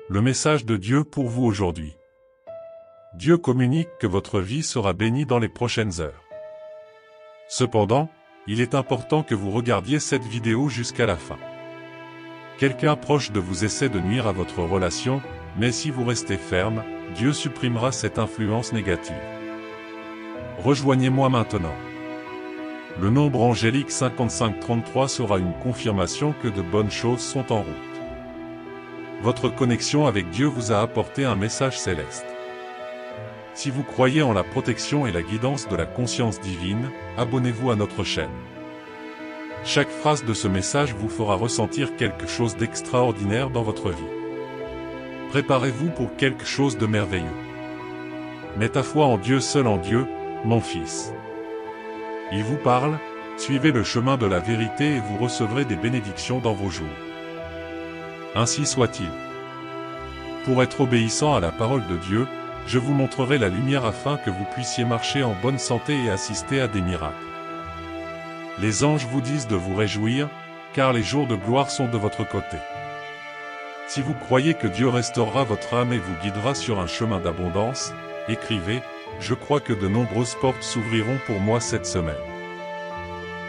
Le message de Dieu pour vous aujourd'hui. Dieu communique que votre vie sera bénie dans les prochaines heures. Cependant, il est important que vous regardiez cette vidéo jusqu'à la fin. Quelqu'un proche de vous essaie de nuire à votre relation, mais si vous restez ferme, Dieu supprimera cette influence négative. Rejoignez-moi maintenant. Le nombre angélique 5533 sera une confirmation que de bonnes choses sont en route. Votre connexion avec Dieu vous a apporté un message céleste. Si vous croyez en la protection et la guidance de la conscience divine, abonnez-vous à notre chaîne. Chaque phrase de ce message vous fera ressentir quelque chose d'extraordinaire dans votre vie. Préparez-vous pour quelque chose de merveilleux. Mets ta foi en Dieu, seul en Dieu, mon fils. Il vous parle, suivez le chemin de la vérité et vous recevrez des bénédictions dans vos jours. Ainsi soit-il. Pour être obéissant à la parole de Dieu, je vous montrerai la lumière afin que vous puissiez marcher en bonne santé et assister à des miracles. Les anges vous disent de vous réjouir, car les jours de gloire sont de votre côté. Si vous croyez que Dieu restaurera votre âme et vous guidera sur un chemin d'abondance, écrivez, je crois que de nombreuses portes s'ouvriront pour moi cette semaine.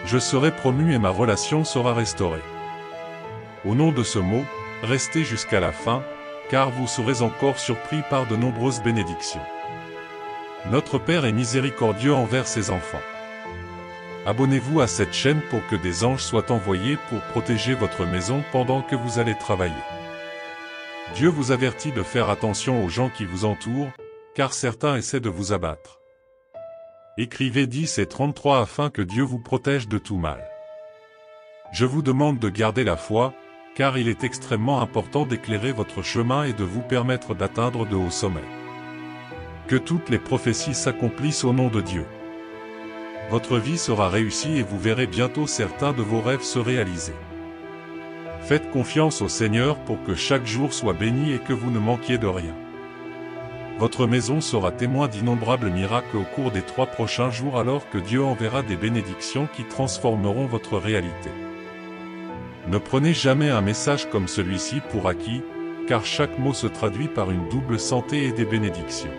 Je serai promu et ma relation sera restaurée. Au nom de ce mot, restez jusqu'à la fin, car vous serez encore surpris par de nombreuses bénédictions. Notre Père est miséricordieux envers ses enfants. Abonnez-vous à cette chaîne pour que des anges soient envoyés pour protéger votre maison pendant que vous allez travailler. Dieu vous avertit de faire attention aux gens qui vous entourent, car certains essaient de vous abattre. Écrivez 10 et 33 afin que Dieu vous protège de tout mal. Je vous demande de garder la foi, car il est extrêmement important d'éclairer votre chemin et de vous permettre d'atteindre de hauts sommets. Que toutes les prophéties s'accomplissent au nom de Dieu. Votre vie sera réussie et vous verrez bientôt certains de vos rêves se réaliser. Faites confiance au Seigneur pour que chaque jour soit béni et que vous ne manquiez de rien. Votre maison sera témoin d'innombrables miracles au cours des 3 prochains jours alors que Dieu enverra des bénédictions qui transformeront votre réalité. Ne prenez jamais un message comme celui-ci pour acquis, car chaque mot se traduit par une double santé et des bénédictions.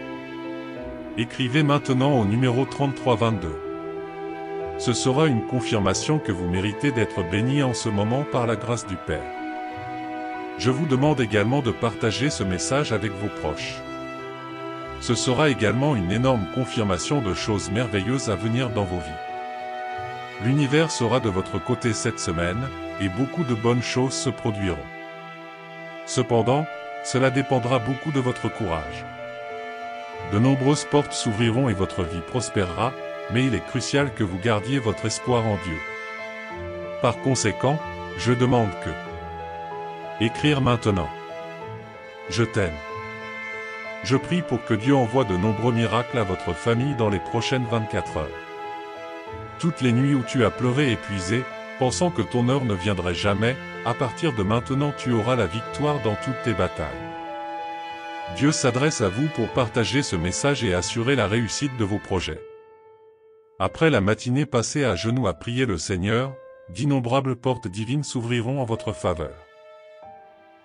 Écrivez maintenant au numéro 3322. Ce sera une confirmation que vous méritez d'être béni en ce moment par la grâce du Père. Je vous demande également de partager ce message avec vos proches. Ce sera également une énorme confirmation de choses merveilleuses à venir dans vos vies. L'univers sera de votre côté cette semaine, et beaucoup de bonnes choses se produiront. Cependant, cela dépendra beaucoup de votre courage. De nombreuses portes s'ouvriront et votre vie prospérera, mais il est crucial que vous gardiez votre espoir en Dieu. Par conséquent, je demande que écrire maintenant. Je t'aime. Je prie pour que Dieu envoie de nombreux miracles à votre famille dans les prochaines 24 heures. Toutes les nuits où tu as pleuré épuisé, pensant que ton heure ne viendrait jamais, à partir de maintenant tu auras la victoire dans toutes tes batailles. Dieu s'adresse à vous pour partager ce message et assurer la réussite de vos projets. Après la matinée passée à genoux à prier le Seigneur, d'innombrables portes divines s'ouvriront en votre faveur.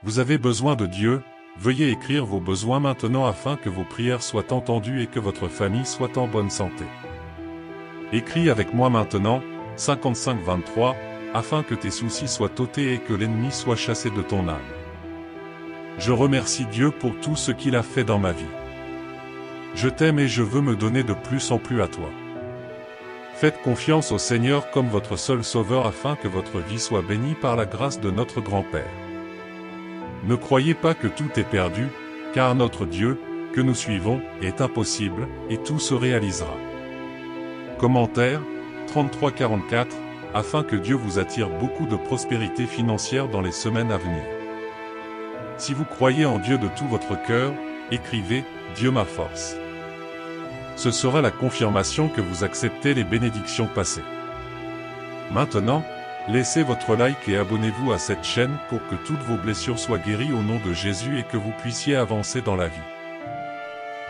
Vous avez besoin de Dieu, veuillez écrire vos besoins maintenant afin que vos prières soient entendues et que votre famille soit en bonne santé. Écris avec moi maintenant, 5523, afin que tes soucis soient ôtés et que l'ennemi soit chassé de ton âme. Je remercie Dieu pour tout ce qu'il a fait dans ma vie. Je t'aime et je veux me donner de plus en plus à toi. Faites confiance au Seigneur comme votre seul sauveur afin que votre vie soit bénie par la grâce de notre grand-Père. Ne croyez pas que tout est perdu, car notre Dieu, que nous suivons, est impossible, et tout se réalisera. Commentaire 3344, afin que Dieu vous attire beaucoup de prospérité financière dans les semaines à venir. Si vous croyez en Dieu de tout votre cœur, écrivez « Dieu ma force ». Ce sera la confirmation que vous acceptez les bénédictions passées. Maintenant, laissez votre like et abonnez-vous à cette chaîne pour que toutes vos blessures soient guéries au nom de Jésus et que vous puissiez avancer dans la vie.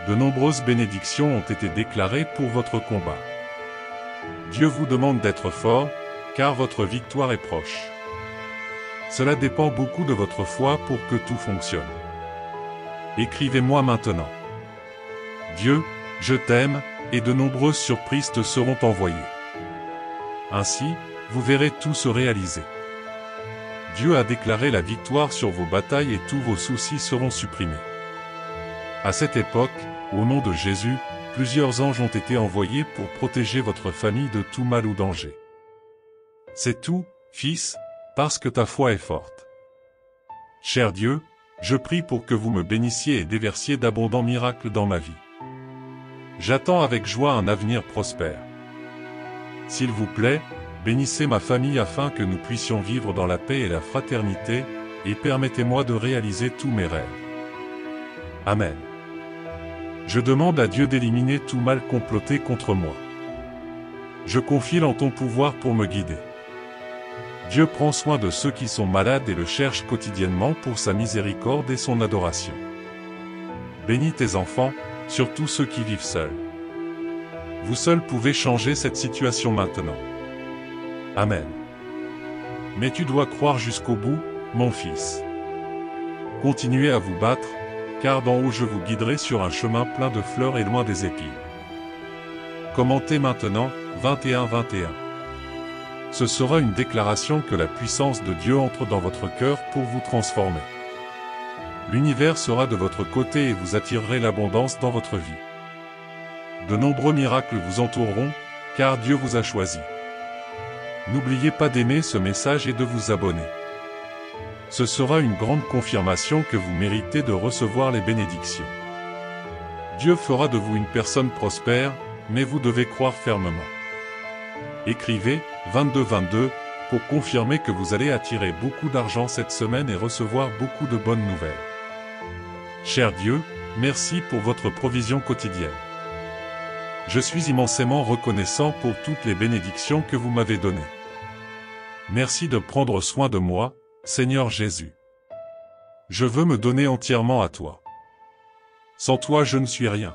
De nombreuses bénédictions ont été déclarées pour votre combat. Dieu vous demande d'être fort, car votre victoire est proche. Cela dépend beaucoup de votre foi pour que tout fonctionne. Écrivez-moi maintenant. Dieu, je t'aime, et de nombreuses surprises te seront envoyées. Ainsi, vous verrez tout se réaliser. Dieu a déclaré la victoire sur vos batailles et tous vos soucis seront supprimés. À cette époque, au nom de Jésus, plusieurs anges ont été envoyés pour protéger votre famille de tout mal ou danger. C'est tout, fils, parce que ta foi est forte. Cher Dieu, je prie pour que vous me bénissiez et déversiez d'abondants miracles dans ma vie. J'attends avec joie un avenir prospère. S'il vous plaît, bénissez ma famille afin que nous puissions vivre dans la paix et la fraternité, et permettez-moi de réaliser tous mes rêves. Amen. Je demande à Dieu d'éliminer tout mal comploté contre moi. Je confie en ton pouvoir pour me guider. Dieu prend soin de ceux qui sont malades et le cherche quotidiennement pour sa miséricorde et son adoration. Bénis tes enfants, surtout ceux qui vivent seuls. Vous seuls pouvez changer cette situation maintenant. Amen. Mais tu dois croire jusqu'au bout, mon fils. Continuez à vous battre, car d'en haut je vous guiderai sur un chemin plein de fleurs et loin des épines. Commentez maintenant, 21-21. Ce sera une déclaration que la puissance de Dieu entre dans votre cœur pour vous transformer. L'univers sera de votre côté et vous attirerez l'abondance dans votre vie. De nombreux miracles vous entoureront, car Dieu vous a choisi. N'oubliez pas d'aimer ce message et de vous abonner. Ce sera une grande confirmation que vous méritez de recevoir les bénédictions. Dieu fera de vous une personne prospère, mais vous devez croire fermement. Écrivez 22-22 pour confirmer que vous allez attirer beaucoup d'argent cette semaine et recevoir beaucoup de bonnes nouvelles. Cher Dieu, merci pour votre provision quotidienne. Je suis immensément reconnaissant pour toutes les bénédictions que vous m'avez données. Merci de prendre soin de moi, Seigneur Jésus. Je veux me donner entièrement à toi. Sans toi je ne suis rien.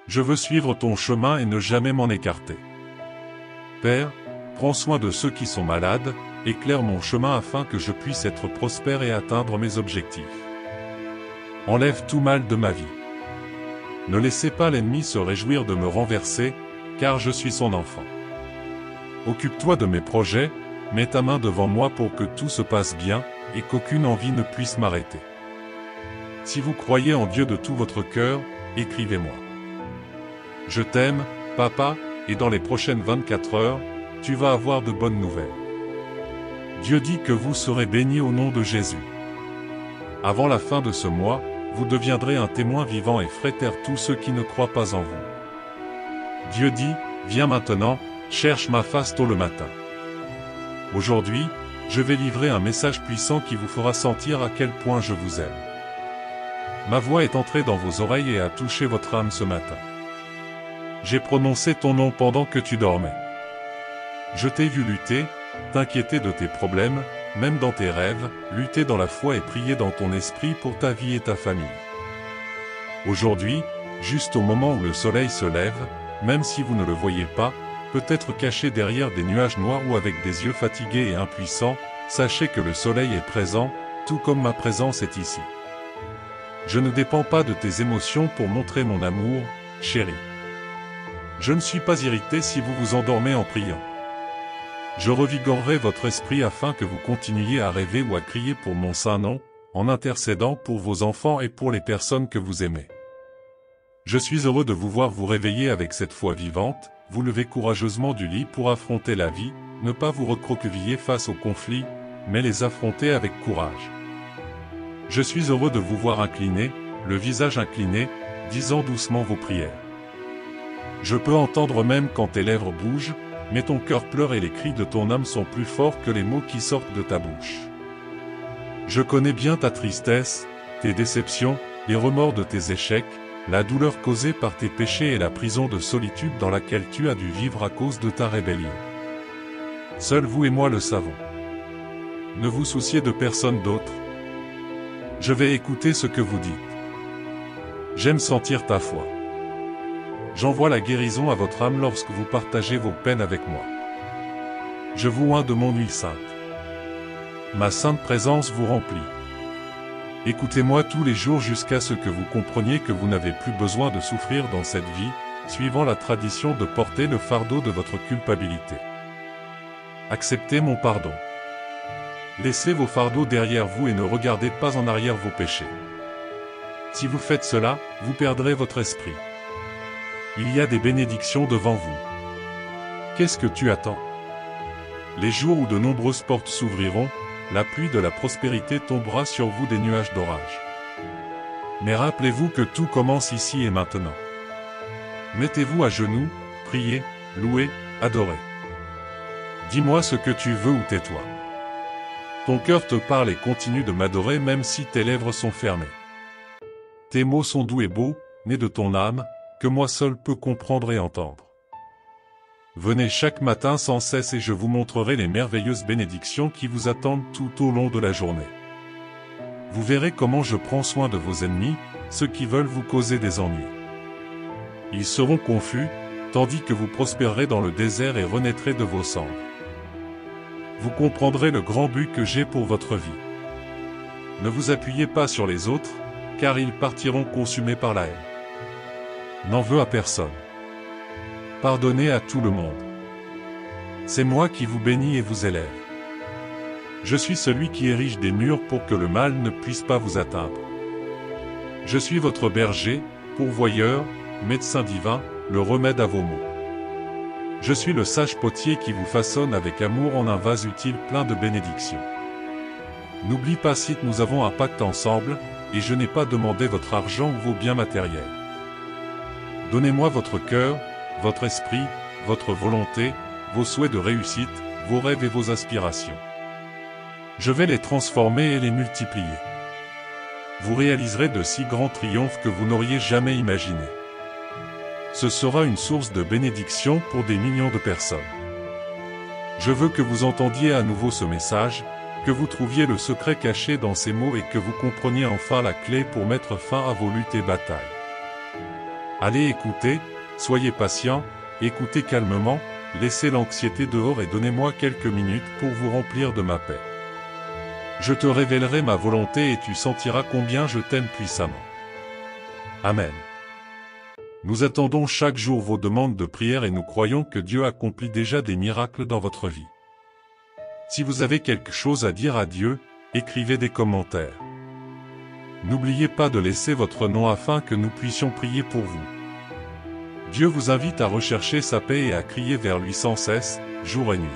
Je veux suivre ton chemin et ne jamais m'en écarter. Père, prends soin de ceux qui sont malades, éclaire mon chemin afin que je puisse être prospère et atteindre mes objectifs. Enlève tout mal de ma vie. Ne laissez pas l'ennemi se réjouir de me renverser, car je suis son enfant. Occupe-toi de mes projets, mets ta main devant moi pour que tout se passe bien, et qu'aucune envie ne puisse m'arrêter. Si vous croyez en Dieu de tout votre cœur, écrivez-moi. Je t'aime, papa, et dans les prochaines 24 heures, tu vas avoir de bonnes nouvelles. Dieu dit que vous serez bénis au nom de Jésus. Avant la fin de ce mois, vous deviendrez un témoin vivant et ferez taire tous ceux qui ne croient pas en vous. Dieu dit, viens maintenant, cherche ma face tôt le matin. Aujourd'hui, je vais livrer un message puissant qui vous fera sentir à quel point je vous aime. Ma voix est entrée dans vos oreilles et a touché votre âme ce matin. J'ai prononcé ton nom pendant que tu dormais. Je t'ai vu lutter, t'inquiéter de tes problèmes, même dans tes rêves, lutter dans la foi et prier dans ton esprit pour ta vie et ta famille. Aujourd'hui, juste au moment où le soleil se lève, même si vous ne le voyez pas, peut-être caché derrière des nuages noirs ou avec des yeux fatigués et impuissants, sachez que le soleil est présent, tout comme ma présence est ici. Je ne dépends pas de tes émotions pour montrer mon amour, chérie. Je ne suis pas irrité si vous vous endormez en priant. Je revigorerai votre esprit afin que vous continuiez à rêver ou à crier pour mon saint nom, en intercédant pour vos enfants et pour les personnes que vous aimez. Je suis heureux de vous voir vous réveiller avec cette foi vivante, vous lever courageusement du lit pour affronter la vie, ne pas vous recroqueviller face aux conflits, mais les affronter avec courage. Je suis heureux de vous voir incliné, le visage incliné, disant doucement vos prières. Je peux entendre même quand tes lèvres bougent, mais ton cœur pleure et les cris de ton âme sont plus forts que les mots qui sortent de ta bouche. Je connais bien ta tristesse, tes déceptions, les remords de tes échecs, la douleur causée par tes péchés et la prison de solitude dans laquelle tu as dû vivre à cause de ta rébellion. Seuls vous et moi le savons. Ne vous souciez de personne d'autre. Je vais écouter ce que vous dites. J'aime sentir ta foi. J'envoie la guérison à votre âme lorsque vous partagez vos peines avec moi. Je vous oins de mon huile sainte. Ma sainte présence vous remplit. Écoutez-moi tous les jours jusqu'à ce que vous compreniez que vous n'avez plus besoin de souffrir dans cette vie, suivant la tradition de porter le fardeau de votre culpabilité. Acceptez mon pardon. Laissez vos fardeaux derrière vous et ne regardez pas en arrière vos péchés. Si vous faites cela, vous perdrez votre esprit. Il y a des bénédictions devant vous. Qu'est-ce que tu attends? Les jours où de nombreuses portes s'ouvriront, la pluie de la prospérité tombera sur vous des nuages d'orage. Mais rappelez-vous que tout commence ici et maintenant. Mettez-vous à genoux, priez, louez, adorez. Dis-moi ce que tu veux ou tais-toi. Ton cœur te parle et continue de m'adorer même si tes lèvres sont fermées. Tes mots sont doux et beaux, nés de ton âme, que moi seul peux comprendre et entendre. Venez chaque matin sans cesse et je vous montrerai les merveilleuses bénédictions qui vous attendent tout au long de la journée. Vous verrez comment je prends soin de vos ennemis, ceux qui veulent vous causer des ennuis. Ils seront confus, tandis que vous prospérerez dans le désert et renaîtrez de vos cendres. Vous comprendrez le grand but que j'ai pour votre vie. Ne vous appuyez pas sur les autres, car ils partiront consumés par la haine. N'en veux à personne. Pardonnez à tout le monde. C'est moi qui vous bénis et vous élève. Je suis celui qui érige des murs pour que le mal ne puisse pas vous atteindre. Je suis votre berger, pourvoyeur, médecin divin, le remède à vos maux. Je suis le sage potier qui vous façonne avec amour en un vase utile plein de bénédictions. N'oublie pas si nous avons un pacte ensemble, et je n'ai pas demandé votre argent ou vos biens matériels. Donnez-moi votre cœur, votre esprit, votre volonté, vos souhaits de réussite, vos rêves et vos aspirations. Je vais les transformer et les multiplier. Vous réaliserez de si grands triomphes que vous n'auriez jamais imaginés. Ce sera une source de bénédiction pour des millions de personnes. Je veux que vous entendiez à nouveau ce message, que vous trouviez le secret caché dans ces mots et que vous compreniez enfin la clé pour mettre fin à vos luttes et batailles. Allez écouter, soyez patient, écoutez calmement, laissez l'anxiété dehors et donnez-moi quelques minutes pour vous remplir de ma paix. Je te révélerai ma volonté et tu sentiras combien je t'aime puissamment. Amen. Nous attendons chaque jour vos demandes de prière et nous croyons que Dieu accomplit déjà des miracles dans votre vie. Si vous avez quelque chose à dire à Dieu, écrivez des commentaires. N'oubliez pas de laisser votre nom afin que nous puissions prier pour vous. Dieu vous invite à rechercher sa paix et à crier vers lui sans cesse, jour et nuit.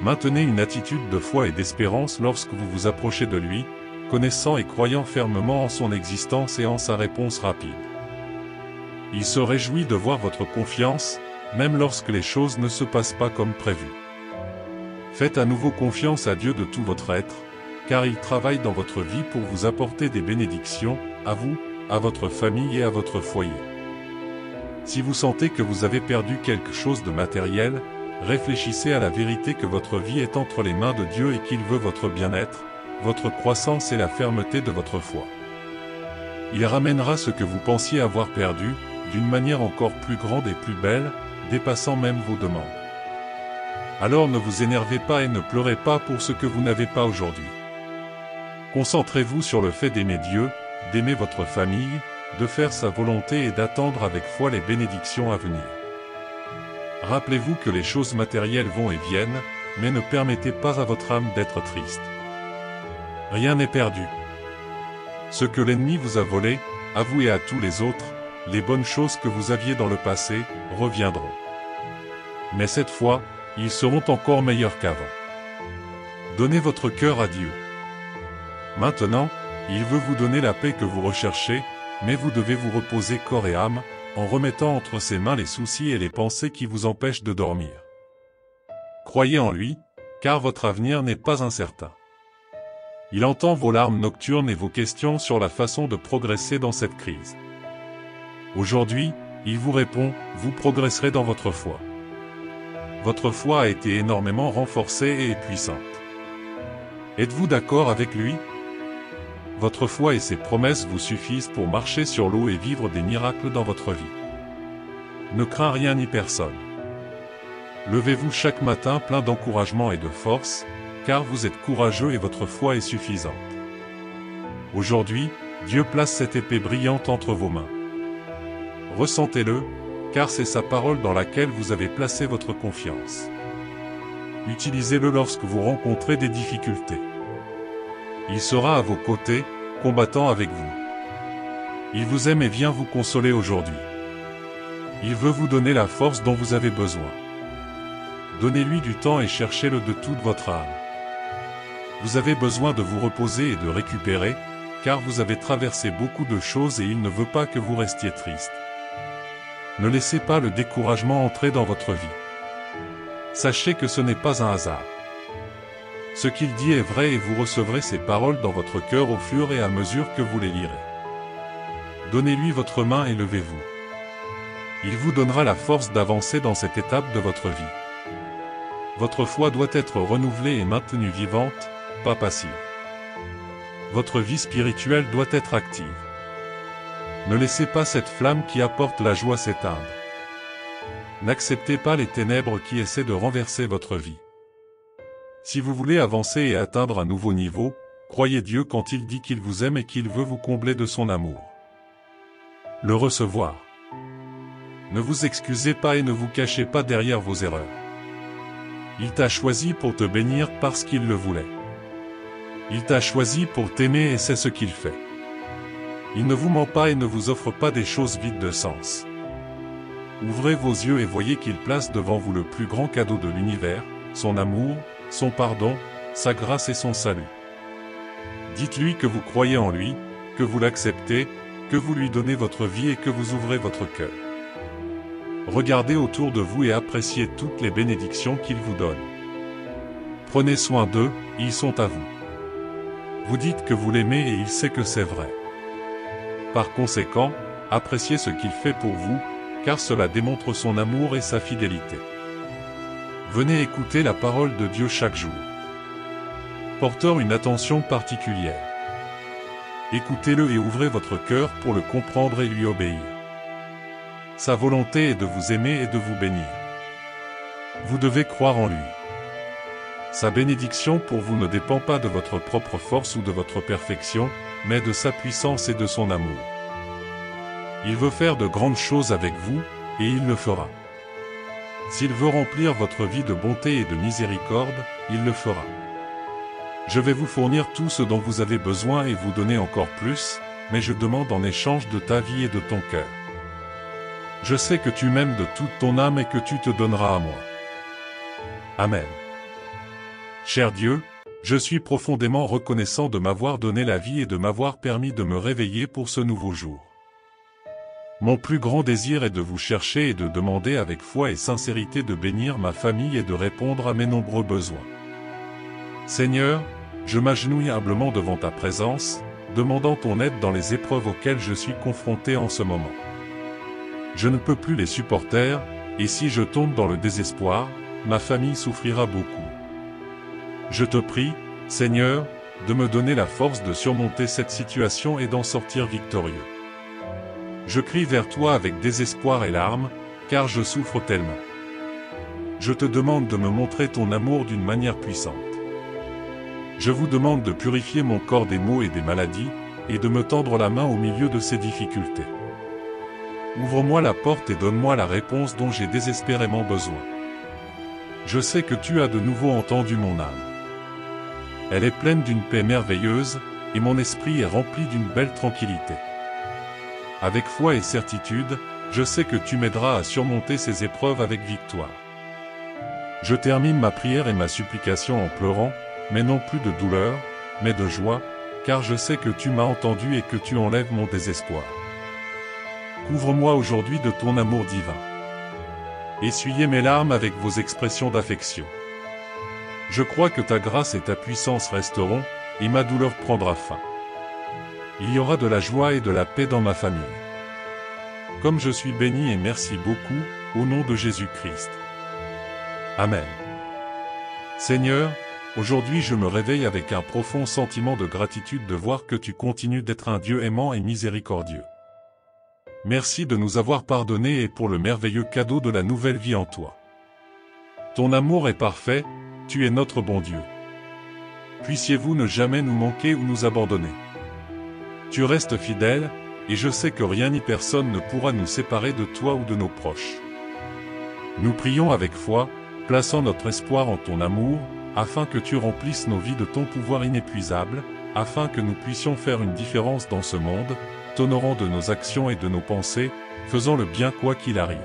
Maintenez une attitude de foi et d'espérance lorsque vous vous approchez de lui, connaissant et croyant fermement en son existence et en sa réponse rapide. Il se réjouit de voir votre confiance, même lorsque les choses ne se passent pas comme prévu. Faites à nouveau confiance à Dieu de tout votre être, car il travaille dans votre vie pour vous apporter des bénédictions, à vous, à votre famille et à votre foyer. Si vous sentez que vous avez perdu quelque chose de matériel, réfléchissez à la vérité que votre vie est entre les mains de Dieu et qu'il veut votre bien-être, votre croissance et la fermeté de votre foi. Il ramènera ce que vous pensiez avoir perdu, d'une manière encore plus grande et plus belle, dépassant même vos demandes. Alors ne vous énervez pas et ne pleurez pas pour ce que vous n'avez pas aujourd'hui. Concentrez-vous sur le fait d'aimer Dieu, d'aimer votre famille, de faire sa volonté et d'attendre avec foi les bénédictions à venir. Rappelez-vous que les choses matérielles vont et viennent, mais ne permettez pas à votre âme d'être triste. Rien n'est perdu. Ce que l'ennemi vous a volé, à vous et à tous les autres, les bonnes choses que vous aviez dans le passé, reviendront. Mais cette fois, ils seront encore meilleurs qu'avant. Donnez votre cœur à Dieu. Maintenant, il veut vous donner la paix que vous recherchez, mais vous devez vous reposer corps et âme, en remettant entre ses mains les soucis et les pensées qui vous empêchent de dormir. Croyez en lui, car votre avenir n'est pas incertain. Il entend vos larmes nocturnes et vos questions sur la façon de progresser dans cette crise. Aujourd'hui, il vous répond, vous progresserez dans votre foi. Votre foi a été énormément renforcée et est puissante. Êtes-vous d'accord avec lui? Votre foi et ses promesses vous suffisent pour marcher sur l'eau et vivre des miracles dans votre vie. Ne crains rien ni personne. Levez-vous chaque matin plein d'encouragement et de force, car vous êtes courageux et votre foi est suffisante. Aujourd'hui, Dieu place cette épée brillante entre vos mains. Ressentez-le, car c'est sa parole dans laquelle vous avez placé votre confiance. Utilisez-le lorsque vous rencontrez des difficultés. Il sera à vos côtés, combattant avec vous. Il vous aime et vient vous consoler aujourd'hui. Il veut vous donner la force dont vous avez besoin. Donnez-lui du temps et cherchez-le de toute votre âme. Vous avez besoin de vous reposer et de récupérer, car vous avez traversé beaucoup de choses et il ne veut pas que vous restiez triste. Ne laissez pas le découragement entrer dans votre vie. Sachez que ce n'est pas un hasard. Ce qu'il dit est vrai et vous recevrez ces paroles dans votre cœur au fur et à mesure que vous les lirez. Donnez-lui votre main et levez-vous. Il vous donnera la force d'avancer dans cette étape de votre vie. Votre foi doit être renouvelée et maintenue vivante, pas passive. Votre vie spirituelle doit être active. Ne laissez pas cette flamme qui apporte la joie s'éteindre. N'acceptez pas les ténèbres qui essaient de renverser votre vie. Si vous voulez avancer et atteindre un nouveau niveau, croyez Dieu quand il dit qu'il vous aime et qu'il veut vous combler de son amour. Le recevoir. Ne vous excusez pas et ne vous cachez pas derrière vos erreurs. Il t'a choisi pour te bénir parce qu'il le voulait. Il t'a choisi pour t'aimer et c'est ce qu'il fait. Il ne vous ment pas et ne vous offre pas des choses vides de sens. Ouvrez vos yeux et voyez qu'il place devant vous le plus grand cadeau de l'univers, son amour, son pardon, sa grâce et son salut. Dites-lui que vous croyez en lui, que vous l'acceptez, que vous lui donnez votre vie et que vous ouvrez votre cœur. Regardez autour de vous et appréciez toutes les bénédictions qu'il vous donne. Prenez soin d'eux, ils sont à vous. Vous dites que vous l'aimez et il sait que c'est vrai. Par conséquent, appréciez ce qu'il fait pour vous, car cela démontre son amour et sa fidélité. Venez écouter la parole de Dieu chaque jour. Portant une attention particulière. Écoutez-le et ouvrez votre cœur pour le comprendre et lui obéir. Sa volonté est de vous aimer et de vous bénir. Vous devez croire en lui. Sa bénédiction pour vous ne dépend pas de votre propre force ou de votre perfection, mais de sa puissance et de son amour. Il veut faire de grandes choses avec vous, et il le fera. S'il veut remplir votre vie de bonté et de miséricorde, il le fera. Je vais vous fournir tout ce dont vous avez besoin et vous donner encore plus, mais je demande en échange de ta vie et de ton cœur. Je sais que tu m'aimes de toute ton âme et que tu te donneras à moi. Amen. Cher Dieu, je suis profondément reconnaissant de m'avoir donné la vie et de m'avoir permis de me réveiller pour ce nouveau jour. Mon plus grand désir est de vous chercher et de demander avec foi et sincérité de bénir ma famille et de répondre à mes nombreux besoins. Seigneur, je m'agenouille humblement devant ta présence, demandant ton aide dans les épreuves auxquelles je suis confronté en ce moment. Je ne peux plus les supporter, et si je tombe dans le désespoir, ma famille souffrira beaucoup. Je te prie, Seigneur, de me donner la force de surmonter cette situation et d'en sortir victorieux. Je crie vers toi avec désespoir et larmes, car je souffre tellement. Je te demande de me montrer ton amour d'une manière puissante. Je vous demande de purifier mon corps des maux et des maladies, et de me tendre la main au milieu de ces difficultés. Ouvre-moi la porte et donne-moi la réponse dont j'ai désespérément besoin. Je sais que tu as de nouveau entendu mon âme. Elle est pleine d'une paix merveilleuse, et mon esprit est rempli d'une belle tranquillité. Avec foi et certitude, je sais que tu m'aideras à surmonter ces épreuves avec victoire. Je termine ma prière et ma supplication en pleurant, mais non plus de douleur, mais de joie, car je sais que tu m'as entendu et que tu enlèves mon désespoir. Couvre-moi aujourd'hui de ton amour divin. Essuyez mes larmes avec vos expressions d'affection. Je crois que ta grâce et ta puissance resteront, et ma douleur prendra fin. Il y aura de la joie et de la paix dans ma famille. Comme je suis béni et merci beaucoup, au nom de Jésus-Christ. Amen. Seigneur, aujourd'hui je me réveille avec un profond sentiment de gratitude de voir que tu continues d'être un Dieu aimant et miséricordieux. Merci de nous avoir pardonnés et pour le merveilleux cadeau de la nouvelle vie en toi. Ton amour est parfait, tu es notre bon Dieu. Puissiez-vous ne jamais nous manquer ou nous abandonner. Tu restes fidèle, et je sais que rien ni personne ne pourra nous séparer de toi ou de nos proches. Nous prions avec foi, plaçant notre espoir en ton amour, afin que tu remplisses nos vies de ton pouvoir inépuisable, afin que nous puissions faire une différence dans ce monde, t'honorant de nos actions et de nos pensées, faisant le bien quoi qu'il arrive.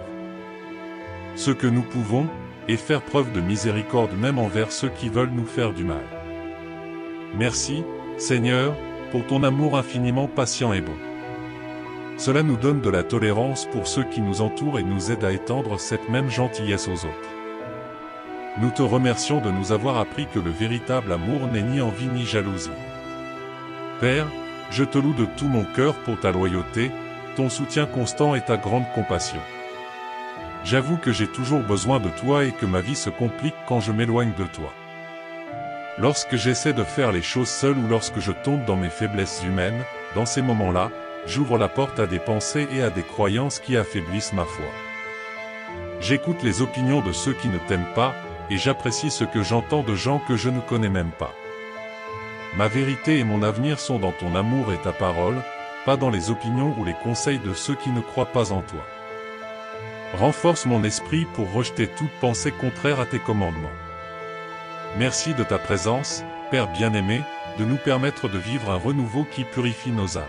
Ce que nous pouvons, est faire preuve de miséricorde même envers ceux qui veulent nous faire du mal. Merci, Seigneur, pour ton amour infiniment patient et bon. Cela nous donne de la tolérance pour ceux qui nous entourent et nous aide à étendre cette même gentillesse aux autres. Nous te remercions de nous avoir appris que le véritable amour n'est ni envie ni jalousie. Père, je te loue de tout mon cœur pour ta loyauté, ton soutien constant et ta grande compassion. J'avoue que j'ai toujours besoin de toi et que ma vie se complique quand je m'éloigne de toi. Lorsque j'essaie de faire les choses seul ou lorsque je tombe dans mes faiblesses humaines, dans ces moments-là, j'ouvre la porte à des pensées et à des croyances qui affaiblissent ma foi. J'écoute les opinions de ceux qui ne t'aiment pas, et j'apprécie ce que j'entends de gens que je ne connais même pas. Ma vérité et mon avenir sont dans ton amour et ta parole, pas dans les opinions ou les conseils de ceux qui ne croient pas en toi. Renforce mon esprit pour rejeter toute pensée contraire à tes commandements. Merci de ta présence, Père bien-aimé, de nous permettre de vivre un renouveau qui purifie nos âmes.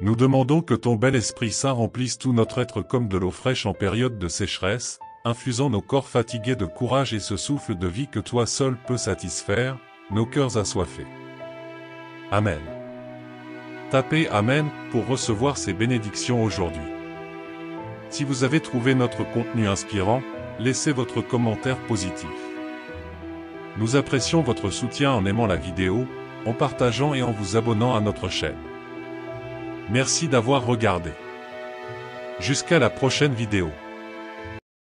Nous demandons que ton bel Esprit Saint remplisse tout notre être comme de l'eau fraîche en période de sécheresse, infusant nos corps fatigués de courage et ce souffle de vie que toi seul peux satisfaire, nos cœurs assoiffés. Amen. Tapez Amen pour recevoir ces bénédictions aujourd'hui. Si vous avez trouvé notre contenu inspirant, laissez votre commentaire positif. Nous apprécions votre soutien en aimant la vidéo, en partageant et en vous abonnant à notre chaîne. Merci d'avoir regardé. Jusqu'à la prochaine vidéo.